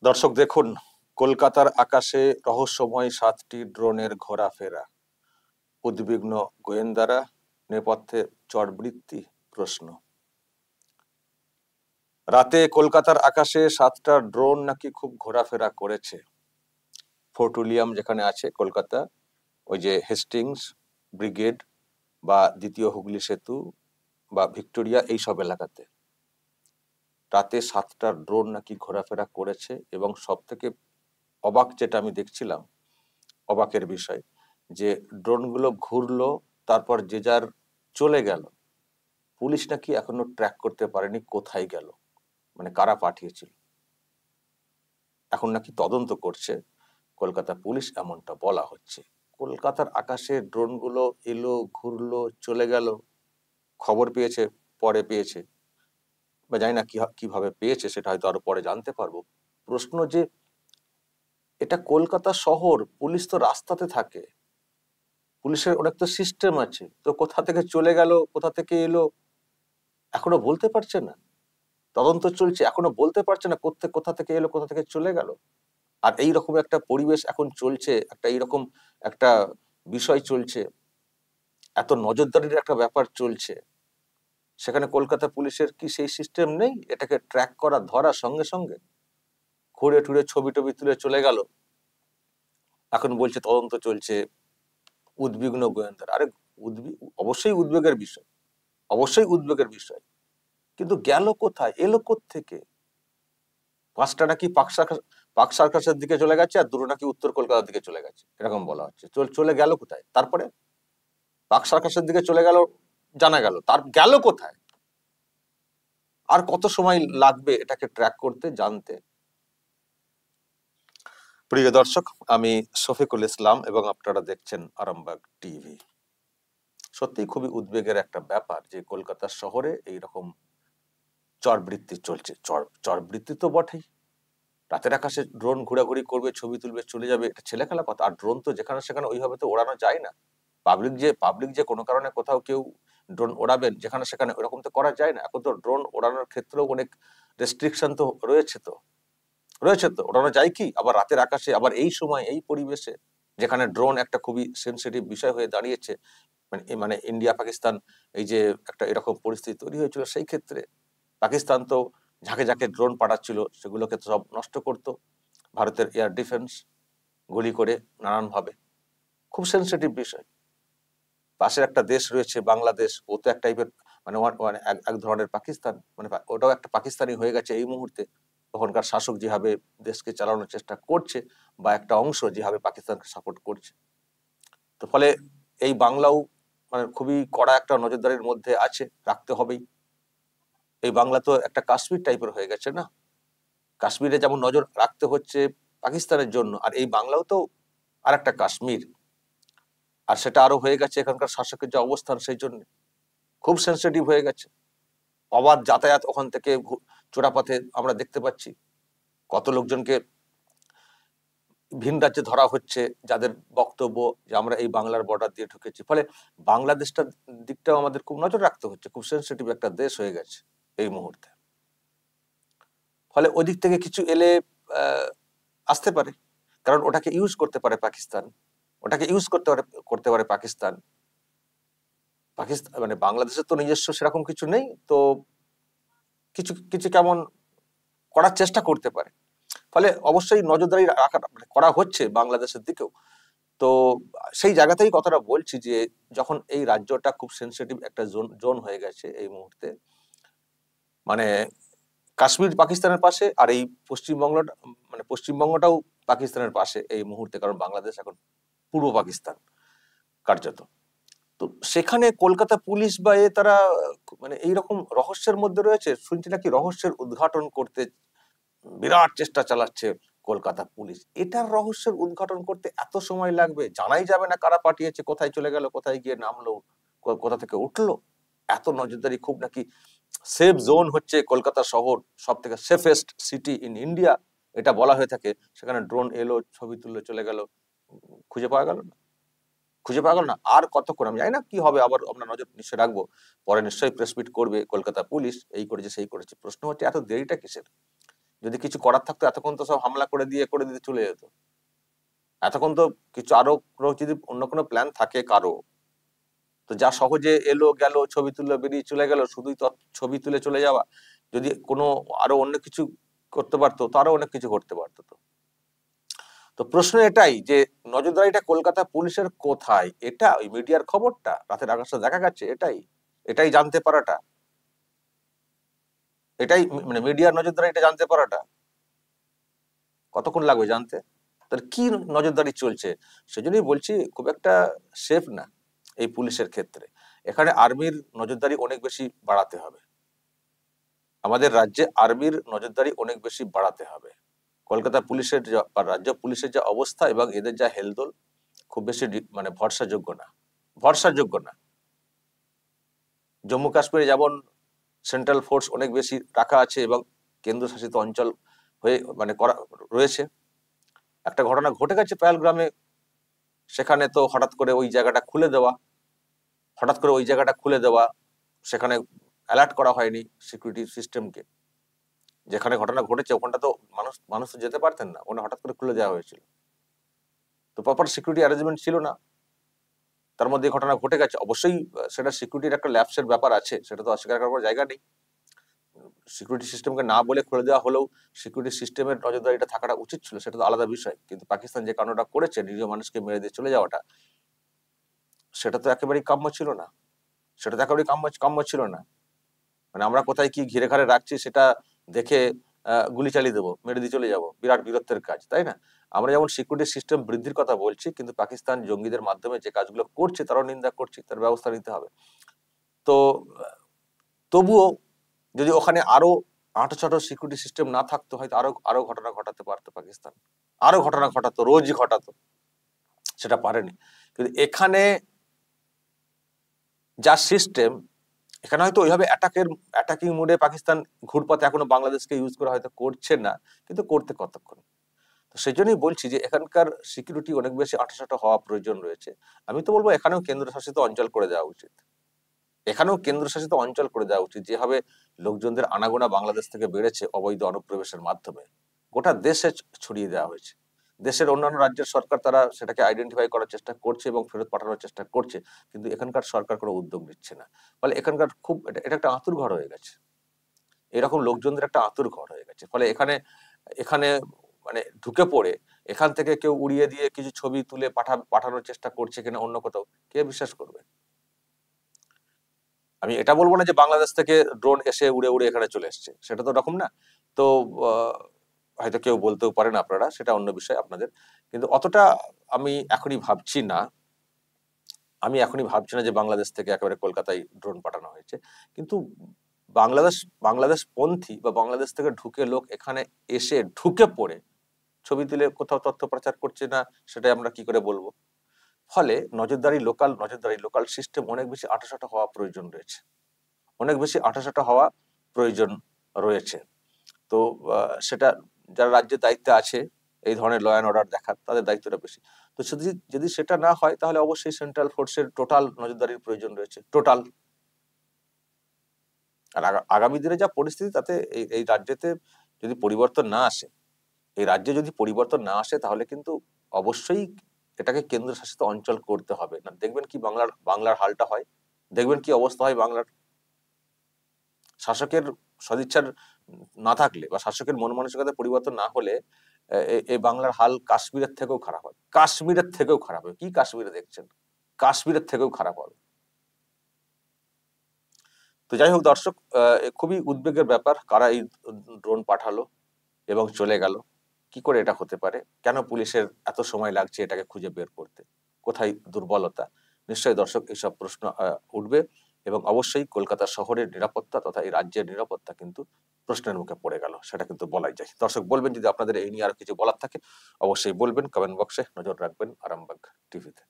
দর্শক দেখুন, কলকাতার আকাশে রহস্যময় 7টি ড্রোনের ঘোরাফেরা, উদ্বিগ্ন গোয়েন্দারা, নেপথ্যে চরবৃত্তি প্রশ্ন। রাতে কলকাতার আকাশে 7টা ড্রোন নাকি খুব ঘোরাফেরা করেছে। ফোর্ট উইলিয়াম যেখানে আছে কলকাতা, ওই যে হেস্টিংস ব্রিগেড বা দ্বিতীয় হুগলি সেতু বা ভিক্টোরিয়া, এইসব এলাকাতে রাতে 7টা ড্রোন নাকি ঘোরাফেরা করেছে। এবং সব থেকে অবাক যেটা আমি দেখছিলাম, অবাকের বিষয়, যে ড্রোনগুলো ঘুরলো, তারপর যে যার চলে গেল। পুলিশ নাকি এখনো ট্র্যাক করতে পারেনি কোথায় গেল, মানে কারা পাঠিয়েছিল। এখন নাকি তদন্ত করছে কলকাতা পুলিশ, এমনটা বলা হচ্ছে। কলকাতার আকাশে ড্রোনগুলো এলো, ঘুরলো, চলে গেল। খবর পেয়েছে, পরে পেয়েছে, বা জানি না কিভাবে পেয়েছে, সেটা হয়তো আরো পরে জানতে পারবো। প্রশ্ন যে এটা কলকাতা শহর, পুলিশ তো রাস্তাতে থাকে, পুলিশের অনেক তো সিস্টেম আছে, তো কোথা থেকে চলে গেল, কোথা থেকে এলো, এখনো বলতে পারছে না। তদন্ত চলছে, এখনো বলতে পারছে না কোথা থেকে এলো, কোথা থেকে চলে গেল। আর এইরকম একটা পরিবেশ এখন চলছে, একটা এইরকম একটা বিষয় চলছে, এত নজরদারির একটা ব্যাপার চলছে। সেখানে কলকাতা পুলিশের কি সেই সিস্টেম নেই এটাকে ট্র্যাক করা, ধরা সঙ্গে সঙ্গে? ঘুরে টুরে ছবি টবি তুলে চলে গেল, এখন বলছে তদন্ত চলছে, উদ্বিগ্ন গোয়েন্দার। আরে অবশ্যই উদ্বেগের বিষয়, অবশ্যই উদ্বেগের বিষয়, কিন্তু গেল কোথায়, এলো থেকে? 5টা নাকি পাক সার্কাসের দিকে চলে গেছে, আর 2টো নাকি উত্তর কলকাতার দিকে চলে গেছে, এরকম বলা হচ্ছে। চলে গেল কোথায়? তারপরে পাক সার্কাসের দিকে চলে গেল, জানা গেল, তার গেল কোথায়? আর কত সময় লাগবে এটাকে ট্র্যাক করতে, জানতে? প্রিয় দর্শক, আমি শফিকুল ইসলাম এবং আপনারা দেখছেন আরামবাগ টিভি। সত্যিই খুবই উদ্বেগের একটা ব্যাপার যে কলকাতা শহরে এইরকম চরবৃত্তি চলছে। চরবৃত্তি তো বটেই, রাতের আকাশে ড্রোন ঘোরাঘুরি করবে, ছবি তুলবে, চলে যাবে, এটা ছেলেখেলা কথা। আর ড্রোন তো যেখানে সেখানে ওইভাবে তো ওড়ানো যায় না। পাবলিক যে কোনো কারণে কোথাও কেউ ড্রোন ওড়াবেন, যেখানে সেখানে ওরকম তো করা যায় না। এখন তো ড্রোন ওড়ানোর ক্ষেত্রেও অনেক রেস্ট্রিকশন তো রয়েছে তো ওড়ানো যায় কি আবার রাতের আকাশে, আবার এই সময়, এই পরিবেশে, যেখানে ড্রোন একটা খুবই সেন্সিটিভ বিষয় হয়ে দাঁড়িয়েছে। মানে ইন্ডিয়া পাকিস্তান এই যে একটা এরকম পরিস্থিতি তৈরি হয়েছিল, সেই ক্ষেত্রে পাকিস্তান তো ঝাঁকে ঝাঁকে ড্রোন পাঠাচ্ছিল, সেগুলোকে তো সব নষ্ট করতো ভারতের এয়ার ডিফেন্স গুলি করে নানান ভাবে। খুব সেন্সিটিভ বিষয়। পাশের একটা দেশ রয়েছে বাংলাদেশ, ও তো এক টাইপের মানে এক ধরনের পাকিস্তান, মানে ওটাও একটা পাকিস্তানি হয়ে গেছে এই মুহূর্তে। ওখানকার শাসক যেভাবে দেশকে চালানোর চেষ্টা করছে, বা একটা অংশ যেভাবে পাকিস্তানকে সাপোর্ট করছে, তো ফলে এই বাংলাও মানে খুবই কড়া একটা নজরদারির মধ্যে আছে, রাখতে হবেই। এই বাংলা তো একটা কাশ্মীর টাইপের হয়ে গেছে না? কাশ্মীরে যেমন নজর রাখতে হচ্ছে পাকিস্তানের জন্য, আর এই বাংলাও তো আর একটা কাশ্মীর। আর সেটা আরো হয়ে গেছে এখানকার শাসকের যে অবস্থান, সেই জন্য খুব সেন্সিটিভ হয়ে গেছে। অবাধ যাতায়াত ওখান থেকে চোরাপথে আমরা দেখতে পাচ্ছি। কত লোকজনকে ভিন রাজ্যে ধরা হচ্ছে, যাদের বক্তব্য যে আমরা এই বাংলার বর্ডার দিয়ে ঢুকেছি। ফলে বাংলাদেশটার দিকটাও আমাদের খুব নজর রাখতে হচ্ছে। খুব সেন্সিটিভ একটা দেশ হয়ে গেছে এই মুহূর্তে। ফলে ওই দিক থেকে কিছু এলে আসতে পারে, কারণ ওটাকে ইউজ করতে পারে পাকিস্তান, ওটাকে ইউজ করতে পারে পাকিস্তান। মানে বাংলাদেশের তো নিজস্ব সেরকম কিছু নেই, তো কিছু কিছু কেমন করার চেষ্টা করতে পারে। ফলে অবশ্যই নজরদারি রাখা মানে করা হচ্ছে বাংলাদেশের দিকেও। তো সেই জায়গাতেই কথাটা বলছি যে যখন এই রাজ্যটা খুব সেন্সিটিভ একটা জোন হয়ে গেছে এই মুহূর্তে, মানে কাশ্মীর পাকিস্তানের পাশে, আর এই পশ্চিমবঙ্গটাও পাকিস্তানের পাশে এই মুহূর্তে, কারণ বাংলাদেশ এখন পূর্ব পাকিস্তান কার্যত। তো সেখানে কলকাতা পুলিশ বা তারা মানে এইরকম রহস্যের মধ্যে রয়েছে। শুনছি নাকি রহস্যের উদ্ঘাটন করতে বিরাট চেষ্টা চালাচ্ছে কলকাতা পুলিশ। এটার রহস্যের উদ্ঘাটন করতে এত সময় লাগবে, জানাই যাবে না কারা পাঠিয়েছে, কোথায় চলে গেল, কোথায় গিয়ে নামলো, কোথা থেকে উঠলো। এত নজরদারি, খুব নাকি সেফ জোন হচ্ছে কলকাতা শহর, সব থেকে সেফেস্ট সিটি ইন ইন্ডিয়া এটা বলা হয়ে থাকে। সেখানে ড্রোন এলো, ছবি তুললো, চলে গেল, খুঁজে পাওয়া গেল না। আর কতক্ষণ আমি জানি না কি হবে, আবার আমরা নজর নিশ্চয় রাখবো। পরে নিশ্চয়ই প্রেস মিট করবে কলকাতা পুলিশ, এই করেছে সেই করেছে। প্রশ্ন হচ্ছে এত দেরিটা কিসের? যদি কিছু করার থাকতো এতক্ষণ তো সব হামলা করে দিতে চলে যেত। এতক্ষণ তো কিছু আরো যদি অন্য কোনো প্ল্যান থাকে কারো, তো যা সহজে এলো গেল, ছবি তুললো, বেরিয়ে চলে গেল, শুধুই তো ছবি তুলে চলে যাওয়া, যদি কোনো আরো অন্য কিছু করতে পারতো তো আরো অনেক কিছু করতে পারতো। তো প্রশ্ন এটাই যে নজরদারিটা কলকাতা পুলিশের কোথায়? এটা ওই মিডিয়ার খবরটা রাতের আকাশে দেখা গেছে, এটাই জানতে পারাটা, এটাই মানে মিডিয়ার নজরদারি, এটা জানতে পারাটা কতক্ষণ লাগবে জানতে? তাহলে কি নজরদারি চলছে? সেজন্যই বলছি খুব একটা সেফ না এই পুলিশের ক্ষেত্রে। এখানে আর্মির নজরদারি অনেক বেশি বাড়াতে হবে। আমাদের রাজ্যে আর্মির নজরদারি অনেক বেশি বাড়াতে হবে। কলকাতা পুলিশের বা রাজ্য পুলিশের যা অবস্থা এবং এদের যা হেলদোল, খুব বেশি মানে ভরসাযোগ্য না। জম্মু কাশ্মীরে যেমন সেন্ট্রাল ফোর্স অনেক বেশি রাখা আছে এবং কেন্দ্রশাসিত অঞ্চল হয়ে মানে করা রয়েছে। একটা ঘটনা ঘটে গেছে পেহেলগ্রামে, সেখানে তো হঠাৎ করে ওই জায়গাটা খুলে দেওয়া, সেখানে অ্যালার্ট করা হয়নি সিকিউরিটি সিস্টেমকে। যেখানে ঘটনা ঘটেছে ওখানটা তো মানুষ তো যেতে পারতেন না, ওখানে হঠাৎ করে খুলে দেওয়া হয়েছিল। তো প্রপার সিকিউরিটি অ্যারেঞ্জমেন্ট ছিল না, তার মধ্যে ঘটনা ঘটে গেছে। অবশ্যই সেটা সিকিউরিটির একটা ল্যাপসের ব্যাপার আছে, সেটা তো অস্বীকার করার জায়গা নেই। সিকিউরিটি সিস্টেমকে না বলে খুলে দেওয়া হলেও সিকিউরিটি সিস্টেমের নজরদারিটা থাকাটা উচিত ছিল, সেটা তো আলাদা বিষয়। কিন্তু পাকিস্তান যে কাণ্ডটা করেছে, নিরীহ মানুষকে মেরে দিয়ে চলে যাওয়াটা, সেটা তো একেবারেই কাম্য ছিল না। কাম্য ছিল না। মানে আমরা কোথায় কি ঘিরে ঘাড়ে রাখছি সেটা দেখে গুলি চালিয়ে দেবো, মেরে দিয়ে চলে যাবো, বিরাট বীরত্বের কাজ, তাই না? আমরা যেমন সিকিউরিটি সিস্টেম বৃদ্ধির কথা বলছি, কিন্তু পাকিস্তান জঙ্গিদের মাধ্যমে যে কাজগুলো করছে তারও নিন্দা করছি, তার ব্যবস্থা নিতে হবে। তো তবুও যদি ওখানে আরো আঁটো সিকিউরিটি সিস্টেম না থাকতো, হয়তো আরো ঘটনা ঘটাতে পারতো পাকিস্তান, আরো ঘটনা ঘটাতো, রোজই ঘটাতো। সেটা পারেনি। কিন্তু এখানে যা সিস্টেম, এখানে হয়তো ওইভাবে অ্যাটাকিং মোডে পাকিস্তান ঘুরপথে এখনো বাংলাদেশকে ইউজ করা হয়তো করছে না, কিন্তু করতে কতক্ষণ? তো সেই জন্যই বলছি যে এখানকার সিকিউরিটি অনেক বেশি আঁটাসাঁটা হওয়া প্রয়োজন রয়েছে। আমি তো বলবো এখানেও কেন্দ্রশাসিত অঞ্চল করে দেওয়া উচিত। যেভাবে লোকজনদের আনাগোনা বাংলাদেশ থেকে বেড়েছে অবৈধ অনুপ্রবেশের মাধ্যমে, গোটা দেশে ছড়িয়ে দেওয়া হয়েছে। দেশের অন্যান্য রাজ্যের সরকার তারা সেটাকে আইডেন্টিফাই করার চেষ্টা করছে এবং ফেরত পাঠানোর চেষ্টা করছে, কিন্তু এখানকার সরকার কোনো উদ্যোগ নিচ্ছে না। ফলে এখানকার খুব এটা একটা আঁতুর ঘর হয়ে গেছে, এরকম লোকজনদের একটা আঁতুর ঘর হয়ে গেছে। ফলে এখানে এখানে মানে ঢুকে পড়ে এখান থেকে কেউ উড়িয়ে দিয়ে কিছু ছবি তুলে পাঠানোর চেষ্টা করছে কিনা অন্য কোথাও, কে বিশ্বাস করবে? আমি এটা বলবো না যে বাংলাদেশ থেকে ড্রোন এসে উড়ে উড়ে এখানে চলে এসছে, সেটা তো রকম না। তো হয়তো কেউ বলতেও পারেন আপনারা, সেটা অন্য বিষয় আপনাদের। কিন্তু অতটা আমি এখনই ভাবছি না যে বাংলাদেশ থেকে একেবারে কলকাতায় ড্রোন পাঠানো হয়েছে। কিন্তু বাংলাদেশ পন্থী বা বাংলাদেশ থেকে ঢুকে লোক এখানে এসে ঢুকে পড়ে ছবি তুলে কোথাও তথ্য প্রচার করছে না, সেটাই আমরা কি করে বলবো? ফলে লোকাল সিস্টেম অনেক বেশি আঁটাসাঁটা হওয়া প্রয়োজন রয়েছে, তো সেটা যারা রাজ্যের দায়িত্বে আছে এই ধরনের ল অ্যান্ড অর্ডার দেখার, তাদের দায়িত্বটা বেশি। তো যদি সেটা না হয় তাহলে অবশ্যই সেন্ট্রাল ফোর্সের টোটাল নজরদারির প্রয়োজন রয়েছে, টোটাল। আর আগামী দিনে যা পরিস্থিতি, তাতে এই রাজ্যে যদি পরিবর্তন না আসে তাহলে কিন্তু অবশ্যই এটাকে কেন্দ্রশাসিত অঞ্চল করতে হবে। না দেখবেন কি বাংলার হালটা হয়, দেখবেন কি অবস্থা হয় বাংলার। শাসকের সদিচ্ছার না থাকলে বা শাসকের মন মানসিকতা পরিবর্তন না হলে এই বাংলার হাল কাশ্মীরের থেকেও খারাপ হবে। কি কাশ্মীরে দেখছেন, কাশ্মীরের থেকেও খারাপ হবে। তো যাই হোক দর্শক, খুবই উদ্বেগের ব্যাপার, কারা এই ড্রোন পাঠালো এবং চলে গেল, কি করে এটা হতে পারে? কেন পুলিশের এত সময় লাগছে এটাকে খুঁজে বের করতে? কোথায় দুর্বলতা? নিশ্চয়ই দর্শক এইসব প্রশ্ন উঠবে এবং অবশ্যই কলকাতা শহরের নিরাপত্তা তথা এই রাজ্যের নিরাপত্তা কিন্তু প্রশ্নের মুখে পড়ে গেল, সেটা কিন্তু বলাই যায়। দর্শক বলবেন যদি আপনাদের এই নিয়ে আরো কিছু বলার থাকে, অবশ্যই বলবেন কমেন্ট বক্সে। নজর রাখবেন আরামবাগ টিভিতে।